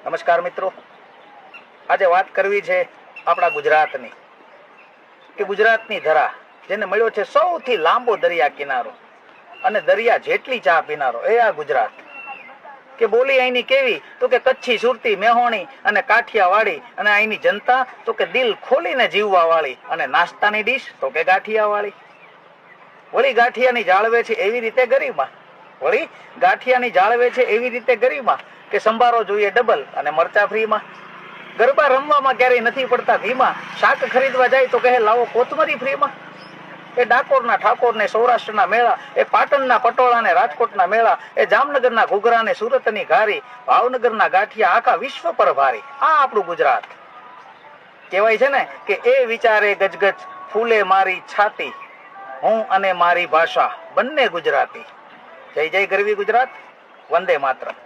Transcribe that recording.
નમસ્કાર મિત્રો, આજે વાત કરવી છે આપણા ગુજરાતની કે ગુજરાતની ધરા જેને મળ્યો છે સૌથી લાંબો દરિયા કિનારો અને દરિયા જેટલી ચા પીનારો એ આ ગુજરાત. કે બોલી અહીંની કેવી તો કે કચ્છી, સુરતી, મેહોણી અને કાઠિયાવાડી, અને અહીંની જનતા તો કે દિલ ખોલીને જીવવા વાળી, અને નાસ્તાની ડીશ તો કે ગાંઠિયા વાળી. વળી ગાંઠિયાની જાળવે છે એવી રીતે ગરીબમાં કે સંભારો જોઈએ ડબલ અને મરચા ફ્રીમાં. ગરબા રમવામાં ક્યારેય નથી પડતા ધીમા, શાક ખરીદવા જાય તો કહે લાવો કોથમરી ફ્રીમાં. એ ડાકોરના ઠાકોર ને સૌરાષ્ટ્રના મેળા, એ પાટણના પટોળા ને રાજકોટના મેળા, એ જામનગરના ઘૂઘરા ને સુરતની ઘારી, ભાવનગરના ગાંઠિયા આખા વિશ્વ પર ભારી. આ આપણું ગુજરાત. કહેવાય છે ને કે એ વિચારે ગજગજ ફૂલે મારી છાતી, હું અને મારી ભાષા બંને ગુજરાતી. જય જય ગરવી ગુજરાત, વંદે માતરમ.